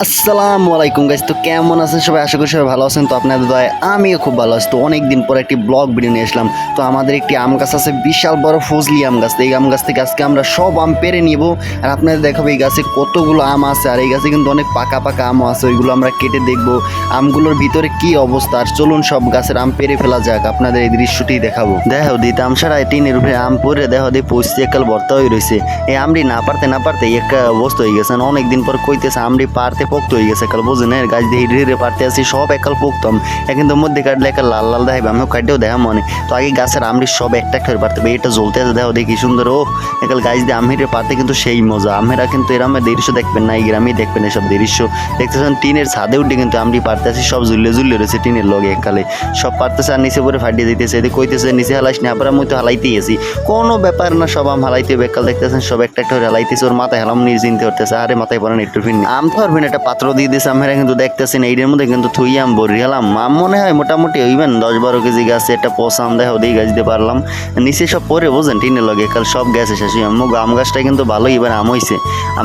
আসসালামু আলাইকুম গাইস, তো কেমন আছেন সবাই? আশা করি সবাই ভালো আছেন। তো আপনাদের দয়ায় আমিও খুব ভালো আছি। তো অনেকদিন পর একটি ব্লগ ভিডিও নিয়ে আসলাম। তো আমাদের একটি আম গাছ আছে, বিশাল বড় ফজলি আম গাছ। তো এই আম গাছ থেকে আজকে আমরা সব আম পেড়ে নিব, আর আপনাদের দেখাবো এই গাছে কতগুলো আম আছে। আর এই গাছে কিন্তু অনেক পাকা পাকা আমও আছে, ওইগুলো আমরা কেটে দেখবো আমগুলোর ভিতরে কি অবস্থা। আর চলুন সব গাছের আম পেড়ে ফেলা যাক, আপনাদের এই দৃশ্যটি দেখাবো। দেখো দিতাম সারা টিনের উপরে আম পরে দেখো দিয়ে পৌঁছতে একাল ভর্তা হয়ে রয়েছে। এই আমটি না পারতে একটা অবস্থা হয়ে গেছে। অনেকদিন পর কইতেছে আমটি পারতে পোক্ত হয়ে গেছে। একাল বোঝেন গাছ দিয়ে হিড়ে পারতে আসি সব একাল পোক্তম, কিন্তু মধ্যে কাটলে একাল লাল লাল দেখাবে, আমিও কাটেও দেখা মনে। তো আগে গাছের আমরি সব একটা একটা করে পারতে হবে। এটা জ্বলতে আছে দেখো দেখি সুন্দর। ও একাল গাছ দিয়ে আমহিরে পারতে কিন্তু সেই মজা। আমেরা কিন্তু এরামের দৃশ্য দেখবেন না, এই গ্রামেই দেখবেন এসব দৃশ্য। দেখতেছেন টিনের ছাদে উঠে কিন্তু আমরি পারতে আসি সব ঝুলে ঝুলে রয়েছে টিনের লগে একালে সব পারতেছে। আর নিচে পরে ফাটিয়ে দিতেছে, এদিকে কইতেছে নিচে হালাইস না, আবার আমি তো হালাইতেই আছি, কোনো ব্যাপার না, সব আম হালাইতে বেকাল। দেখতেছেন সব একটা একটা করে হালাইতেছে, ওর মাথায় হেলাম নিয়ে চিনতে করতেছে। আরে মাথায় পড়েন একটু ফিরনি আম তো পারবেন, একটা পাত্র দিয়ে দিয়েছে। আমরা কিন্তু দেখতেছেন এইটার মধ্যে কিন্তু থুই আম ভরি হলাম। আম মনে হয় মোটামুটি হইবেন 10-12 কেজি গাছে। একটা পচা আম দেখা ওদিকে গাছ দিতে পারলাম, নিচে সব পরে বোঝেন টিনের লগে কাল সব গেছে শেষ। আম গাছটা কিন্তু ভালোই এবার আম হয়েছে।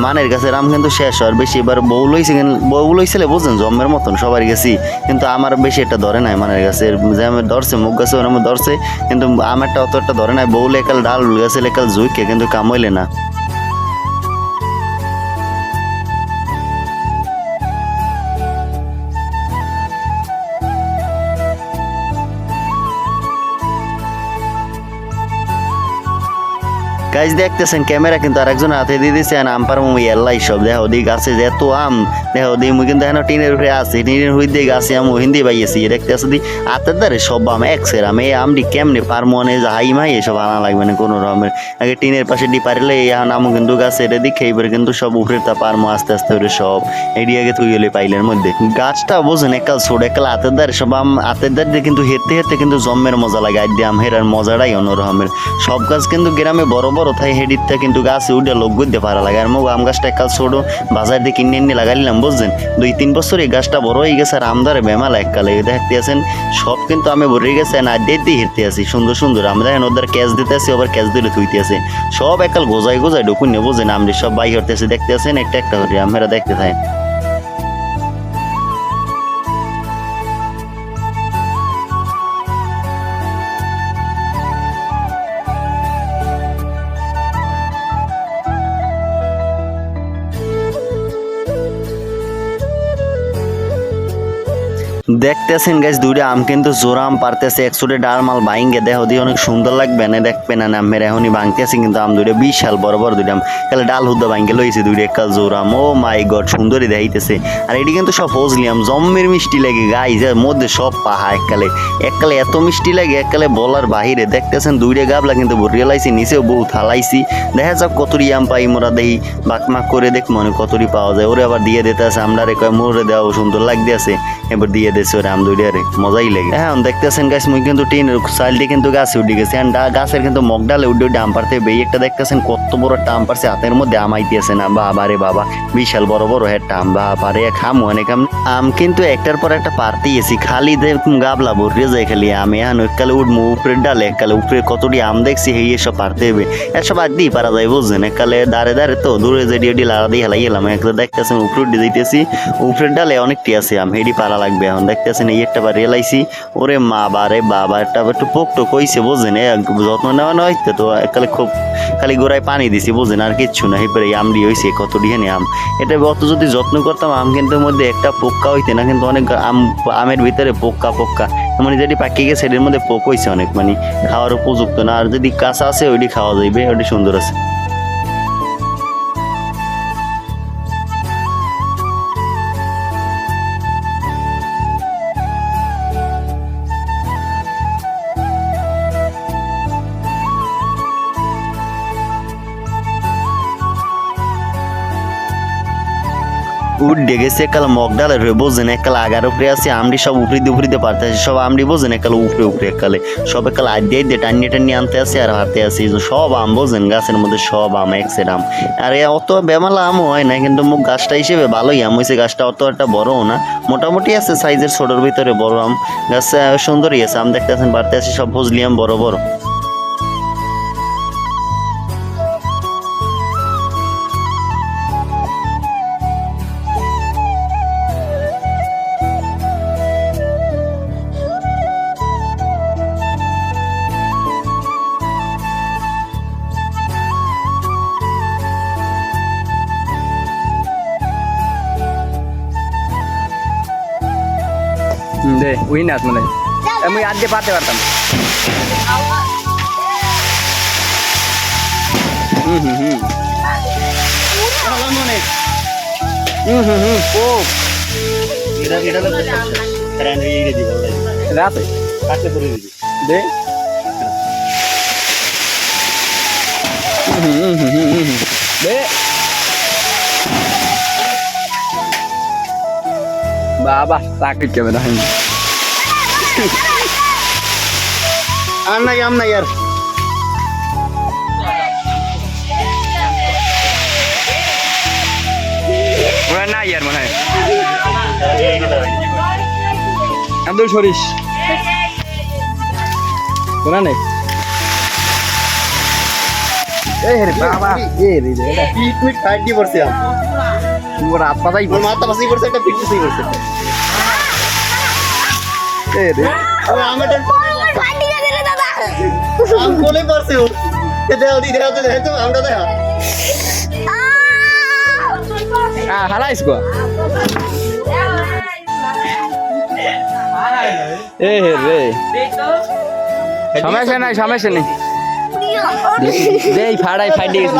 মানের গাছের আম কিন্তু শেষ আর বেশি এবার বউ লইছে, বউ লইছিলে বোঝেন জম্মের মতন সবার গেছি, কিন্তু আমার বেশি একটা ধরে নাই। মানের গাছের যে আমি ধরছে মুখ গাছে ওর আমার ধরছে, কিন্তু আমারটা অত একটা ধরে নাই। বউ লেকাল ডাল গাছে লেকাল জুইকে কিন্তু কামইলে না। গাছ দেখতেছেন ক্যামেরা কিন্তু আরেকজন হাতে দিয়ে দিচ্ছে, আম পার মুই এল্লাই সব দেখো ওদিকে গাছে যে এত আম দেখো ওদিকে মুই কিন্তু এখন টিনের উপরে আছে, টিনের হুই দিয়ে গাছে আম হিন্দি পাইয়েছি। দেখতে আসি দি হাতের দ্বারে সব আম একসের আম। এই আমটি কেমনে পারমো মানে হাই মাই এসব আনা লাগবে না কোনো রকমের। আগে টিনের পাশে ডি পারলে এই আম কিন্তু গাছে এটা দিকে এইবার কিন্তু সব উপরে তা পারমো আস্তে আস্তে করে সব এডি আগে তুই গেলে পাইলের মধ্যে। গাছটা বোঝেন একাল ছোট একাল হাতের দ্বারে সব আম হাতের দ্বারে কিন্তু হেঁটে হেঁটে কিন্তু জম্মের মজা লাগে। আর দিয়ে আম হেরার মজাটাই অন্যরকমের। সব গাছ কিন্তু গ্রামে বড় বড় তাই হেডিতে কিন্তু গাছে উঠে লোক গুঁতে পারা লাগে। আর মুখ আম গাছটা একাল ছোট বাজার দিয়ে কিনে এনে লাগাইলাম বুঝছেন। 2-3 বছর এই গাছটা বড় হয়ে গেছে, আর আমদারে বেমালা এককালে দেখতে আছেন সব কিন্তু আমি ভরে গেছে। না দিয়ে হেঁটতে আছি সুন্দর সুন্দর আমরা দেখেন ওদের ক্যাচ দিতে আসি, আবার ক্যাচ দিলে থুইতে আছে সব একাল গোজাই গোজাই ঢুকুন বোঝেন। আমরা সব বাই হতে আসি দেখতে আছেন একটা একটা করে আমরা দেখতে থাকেন। দেখতেছেন গাছ দুইটা আম কিন্তু জোরা আম পারতেছে একশোটে ডাল মাল বাইঙ্গে দেখো দিয়ে অনেক সুন্দর লাগবে না দেখবে না আমের এখনই ভাঙতেছে কিন্তু আম দুইটা বিশাল বড় বড় দুইটা আম তাহলে ডাল হুদ্দা ভাঙ্গে লইছে দুইটা একাল জোরা আম। ও মাই গড সুন্দরই দেখাইতেছে। আর এটি কিন্তু সব ফজলি আম জম্মের মিষ্টি লাগে গাইজ, এর মধ্যে সব পাহা এককালে এককালে এত মিষ্টি লাগে এককালে বলার বাহিরে। দেখতেছেন দুইটা গাবলা কিন্তু ভরিয়ে লাইছি, নিচেও বউ থালাইছি। দেখা যাক কতরি আম পাই মোরা দেই বাকমাক করে দেখ মনে কতরি পাওয়া যায়। ওরে আবার দিয়ে দিতে আছে আমরা রে কয় মোরে দেওয়া সুন্দর লাগতে আছে, এবার দিয়ে দিয়েছে ওরে আম দুইটা রে মজাই লাগে। এখন দেখতেছেন গাছ মুই কিন্তু টিনের চাইলটি কিন্তু গাছে উঠে গেছে। গাছের কিন্তু মগ ডালে উঠে উঠে আম পারতে বেই একটা দেখতেছেন কত বড় একটা আম পারছে হাতের মধ্যে আমাইতেছে না। বাবা রে বাবা বিশাল বড় বড় একটা আম বাবা রে খামো অনেক আম কিন্তু একটার পর একটা পারতেই এসি খালি গাবলা ভরিয়ে যায় খালি আমি। এখন এককালে উঠবো উপরের ডালে এককালে উপরে কতটি আম দেখছি এই এসব পারতে হবে এসব আর দিয়ে পারা যায় বুঝছেন। এককালে দাঁড়ে দাঁড়ে তো দূরে যে ডিওডি লাড়া দিয়ে হেলাই গেলাম একটা দেখতেছেন উপরে উঠে যাইতেছি উপরের ডালে অনেকটি আছে আম হেডি পারা লাগবে। এখন দেখতেছেন এই একটা বার রেলাইছি ওরে মা বারে বাবা একটা একটু পোক টোক হইছে বুঝছেন। যত্ন নেওয়া নয় তো এককালে খুব খালি গোড়ায় পানি দিছি বুঝছেন আর কিচ্ছু না। এরপরে এই আমডি হয়েছে কত ডিহানি আম, এটা অত যদি যত্ন করতাম আম কিন্তু মধ্যে একটা পোক্কা হইতে না, কিন্তু অনেক আমের ভিতরে পোক্কা পোক্কা মানে যেটি পাকিয়ে গেছে এটার মধ্যে পোক হয়েছে অনেক, মানে খাওয়ার উপযুক্ত না। আর যদি কাঁচা আছে ওইটি খাওয়া যাইবে, ওইটি সুন্দর আছে। উঠে গেছে একাল মগ ডালের হয়ে বোঝেন একাল আগার উপরে আছে আমডি সব উপরিতে পারতেছে সব আমডি বোঝেন একাল উপরে উপরে একালে সব একাল আড্ডে দিয়ে টানিয়ে আনতে আসে আর হাতে আসে সব আম বোঝেন গাছের মধ্যে সব আম একসের আম। আর অত বেমালা আমও হয় না, কিন্তু মুখ গাছটা হিসেবে ভালোই আম হয়েছে। গাছটা অত একটা বড়ও না, মোটামুটি আছে সাইজের ছোটোর ভিতরে বড় আম। গাছ সুন্দরই আছে আম দেখতেছেন বাড়তে আসে সব ফজলি আম বড় বড়। দে ওই না মানে আমি আজকে পারতে পারতাম ও রাতে দে দে বাবা sakit ke benar ini আন্না আমনা यार bukan nayar mana Abdul Shoris bukan nih বাবা এটা পিট ফাইট দিয়ে পড়ছে তোর হাত পাতাই ওর মাথা পাশে পড়ছে একটা পিট পাশে পড়ছে আমাদের ফাটি গেছে রে দাদা আম কোলে পড়ছে ও দেও দি দেও তো আমরা দেখা halais gua রে সমস্যা নাই দেই ফাড়াই ফাটি গেছে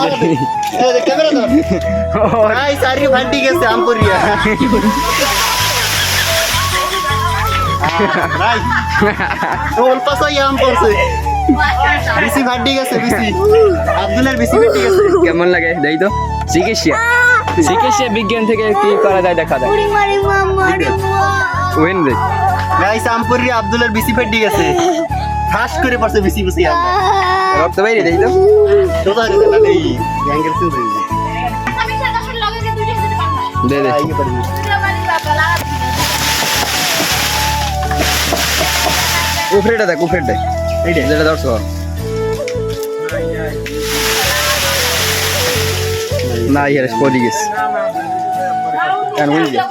এ ক্যামেরা ধর আই সারি ফাটি গেছে আম পড়িয়া রাই ওল পাসাই আম পড়ছে বিসি ফাটি গেছে বিসি আব্দুলের বিসি ফাটি গেছে কেমন লাগে দেই তো চিকিৎসা বিজ্ঞান থেকে কি করা যায় দেখা যায় উড়ি মারি মামা রে ওয়েন রে গাইস আম পড়িয়া আব্দুলের বিসি ফাটি গেছে ঠাস করে পড়ছে বিসি বিসি আম রক্ত বাইরে দেই তো তোদা রে না দেই অ্যাঙ্গেল সেন্স হয়ে যায় আমি সাদা শুন লগে যে দুইটা সাথে পাঙ্গা দে আই কে পারি দুইটা মানে বাবা লাগা উফরেটা দেখ উফরেটা এইটা যেটা ধরছো না ইয়ার স্পোর্টি গেস কেন হই গেল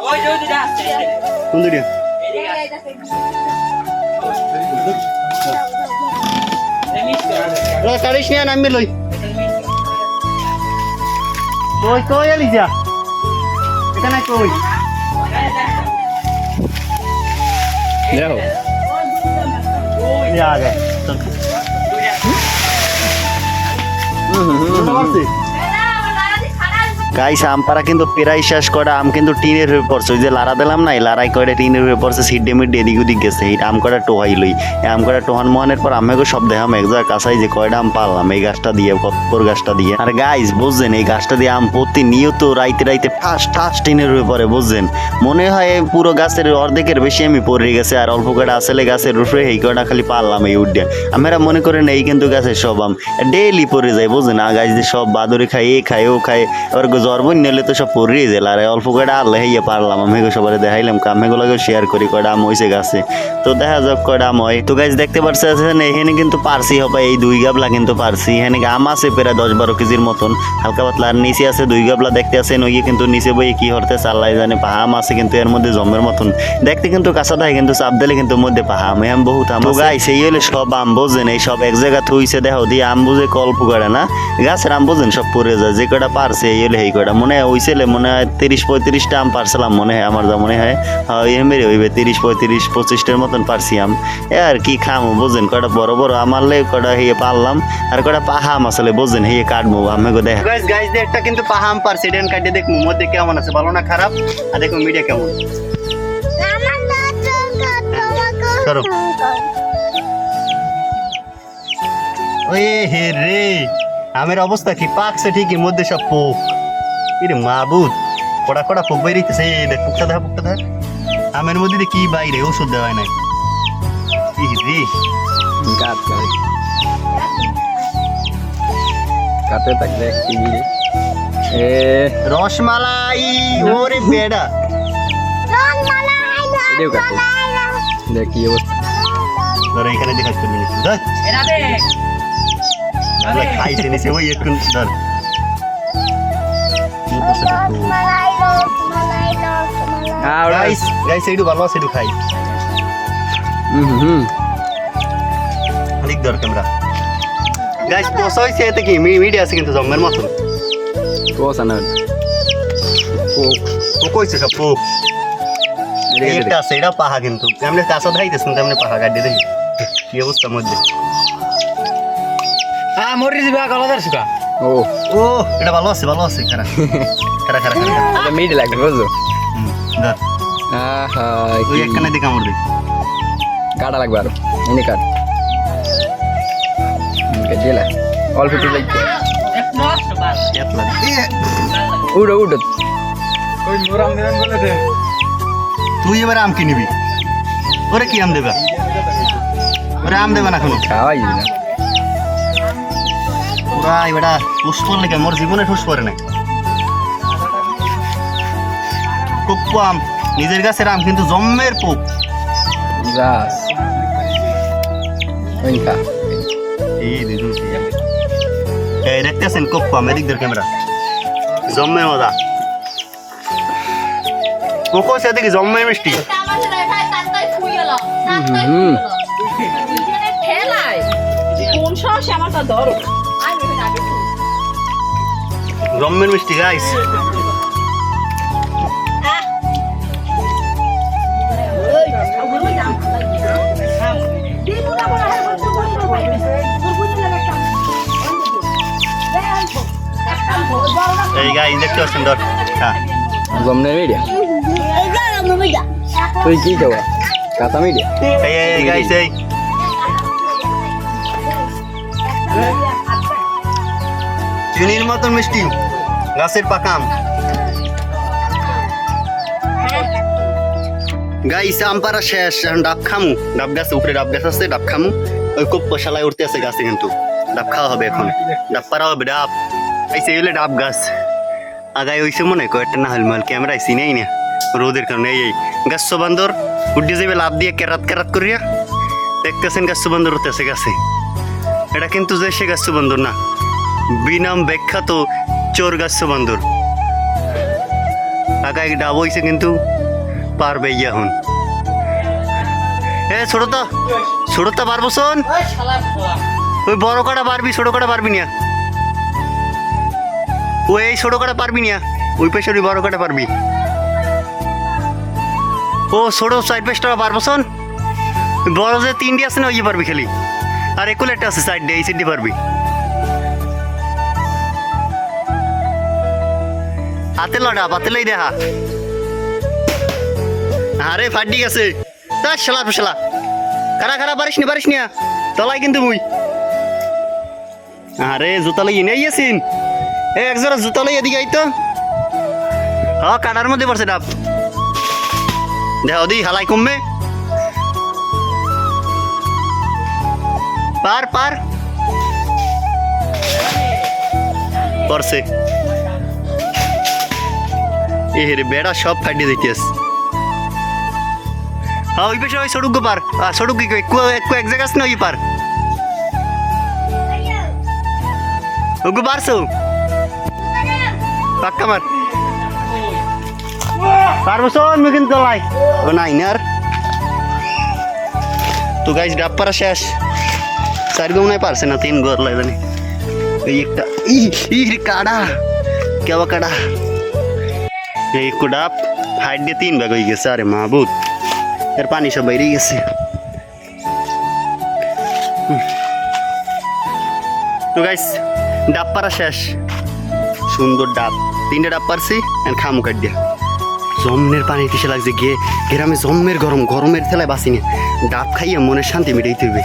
সুন্দরিয়া রা কারিস নিয়া নামি লই কই আলিজা এখানে কই দেখো ইয়া আগে গাইস আমপারা কিন্তু প্রায় শেষ করে আম কিন্তু টিনের হয়ে পড়ছে ওই যে লারা দিলাম নাই লারাই করে টিনের হয়ে পড়ছে সিডে মিড এদিক ওদিক গেছে এই আম কটা টোহাই লই এই আম কটা টোহান মোহানের পর আমেগো সব দেখাম এক জায়গায় কাছাই যে কয়টা আম পারলাম এই গাছটা দিয়ে কতপর গাছটা দিয়ে আর গাইস বুঝছেন এই গাছটা দিয়ে আম প্রতিনিয়ত রাইতে রাইতে ঠাস ঠাস টিনের হয়ে পড়ে বুঝছেন মনে হয় এই পুরো গাছের অর্ধেকের বেশি আমি পড়ে গেছে আর অল্প কটা আসলে গাছের রুফে এই কটা খালি পারলাম এই উড্ডে আমরা মনে করেন এই কিন্তু গাছের সব আম ডেইলি পড়ে যায় বুঝছেন আর গাছ দিয়ে সব বাদুরে খায় এ খায় ও খায় এবার জর্বন নিলে তো সব পড়িয়ে যায় আর অল্প কয়টা আল্লাহ হইয়া পারলাম আমি সবাই দেখাইলাম কামেগুলোকে শেয়ার করি কয়টা আম হয়েছে গাছে তো দেখা যাক কয়টা আম হয় তো গাছ দেখতে পারছেন এখানে কিন্তু পারছি হবে এই 2 গাবলা কিন্তু পারছি এখানে আম আছে প্রায় 10-12 কেজির মতন হালকা পাতলা আর নিচে আছে 2 গাবলা দেখতে আছেন ওই কিন্তু নিচে বই কি হরতে আল্লাহ জানে পাহাম আছে কিন্তু এর মধ্যে জমের মতন দেখতে কিন্তু কাঁচা থাকে কিন্তু চাপ দিলে কিন্তু মধ্যে পাহাম আম বহুত আম গাছ এই হলে সব আম বোঝেন এই সব এক জায়গা থইছে দেখো দিয়ে আম বুঝে কল্প করে না গাছের আম বোঝেন সব পড়ে যায় যে কয়টা পারছে এই হলে এই কয়টা মনে হয় হইছিলে মনে হয় 30-35টা আম পারছিলাম মনে হয় আমার যা মনে হয় এমনি হইবে 30-35-25টার মতন পারছি আম আর কি খামো বোঝেন কয়টা বড় বড় আমারলে কয়টা হিয়ে পারলাম আর কয়টা পাহাম আসলে বোঝেন হিয়ে কাটবো আমি দেখ গাইস গাইস একটা কিন্তু পাহাম পারছি ডেন কাটে দেখবো মধ্যে কেমন আছে ভালো না খারাপ আর দেখো মিডিয়া কেমন করো ওই হে রে আমের অবস্থা কি পাকছে ঠিকই মধ্যে সব পোক ইরে মাবুদ কড়া কড়া পোক বাইরেছে দেখ পুকটা দেখ আমের মধ্যে কি বাইরে ওষুধ দেওয়া নাই কাতে থাকবে রসমালাই ওরে বেড়া দেখ কি অবস্থা ধর এখানে দেখা খাইছে নিছে ওই একটু ধর গাইস এইটু ভালো আছে একটু খাই অনেক দর ক্যামেরা গাইস পোষা হয়েছে এতে কি মিডিয়া আছে কিন্তু জম্মের মতন পোষা না পোক হয়েছে সব পোক এই একটা আছে এটা পাহা কিন্তু এমনি কাঁচা খাইতেছ কিন্তু এমনি পাহা কাটি দেখি কি অবস্থা মধ্যে মরি দিবা গলাদার সুকা ও ও এটা ভালো আছে খারা খারা খারা খারা এটা মিড লাগবে বুঝছো ধর আহা তুই একখানে দিকে কামড় দে কাটা লাগবে আরো এনে কাট দিলা অল্প একটু লাগবে এতলা উড়ো উড়ো তুই এবার আম কি নিবি ওরে কি আম দেবা ওরে আম দেবা না কোনো খাওয়াই দিবি না পুরা এবারে ঠুস পড়লে কে মোর জীবনে ঠুস পড়ে নাই কোপ্পো আম নিজের গাছের আম কিন্তু জম্মের পোক যাস ওই খা এই দেখুন এই দেখতেছেন কোপ্পো আম এদিক ধর ক্যামেরা জম্মের মজা কোকো সে দেখি জম্মের মিষ্টি আমার সাথে ভাই তাই ফুই গেল ঠেলাই কোন সাহস আমারটা ধরো আমি ওটা আগে জম্মের মিষ্টি গাইস এই গাইস দেখতে পাচ্ছেন ধর হ্যাঁ গমনে মিডিয়া তুই কি খাওয়া কাঁচা মিডিয়া এই গাইস এই চিনির মতন মিষ্টি গাছের পাকাম গাইস আম পারা শেষ এখন ডাব খামু ডাব গাছ উপরে ডাব গাছ আছে ডাব খামু ওই খুব পশালায় উঠতে আছে গাছে কিন্তু ডাব খাওয়া হবে এখন ডাব পারা হবে ডাব আইসে এলে ডাব গাছ আগায় ওইসে মনে কয়েকটা না হল মাল ক্যামেরা আইসি নেই না রোদের কারণে এই গাছ বান্দর উড্ডি যাবে লাভ দিয়ে কেরাত কেরাত করিয়া দেখতেছেন গাছ বান্দর উঠতেছে গাছে এটা কিন্তু যে সে গাছ বান্দর না বিনাম বিখ্যাত চোর গাছ বান্দর আগায় ডাব হইছে কিন্তু পারবে এখন এ ছোটটা পারবো শোন ওই বড় কাটা পারবি ছোট কাটা পারবি না ওই এই ছোট কাটা পারবি না ওই পেশে ওই বড় কাটা পারবি ও ছোট সাইড পেশটা পারবো শোন বড় যে তিনটি আছে না ওই পারবি খালি আর একুল একটা আছে সাইড দিয়ে এই সাইড দিয়ে পারবি হাতে লড়া পাতেলাই দেখা আরে ফাটি গেছে তার শালা ফেসলা খারা পারিস না তলাই কিন্তু মুই আরে জুতা লই নিয়ে গেছিন এ একজোড়া জুতা লই এদিকে আইতো হ্যাঁ কাটার মধ্যে পড়ছে ডাব দেখো দি হালাই কমবে পার পড়ছে এ রে বেড়া সব ফাটিয়ে দিতেস হ্যাঁ ওই পেশে ওই সড়ক পার সড়ক কি এক জায়গা আছে না ওই পার ওগু পারছো পাক্কা মার পারবো শোন মুই কিন্তু লাই ও নাই না আর তো গাইস ডাব পারা শেষ চার গো মনে পারছে না তিন ঘর লাই জানি এই একটা ই কাড়া কেবা কাড়া এই ডাব হাইট দিয়ে তিন ভাগ হয়ে গেছে আরে মাহবুব এর পানি সব বাইরে গেছে তো গাইস ডাব পারা শেষ সুন্দর ডাব তিনটে ডাব পারছি আর খামু কাট দিয়া জম্মের পানি কিসে লাগছে গিয়ে গ্রামে জম্মের গরমের থেলায় বাঁচিনি ডাব খাইয়ে মনের শান্তি মিটাইতে হইবে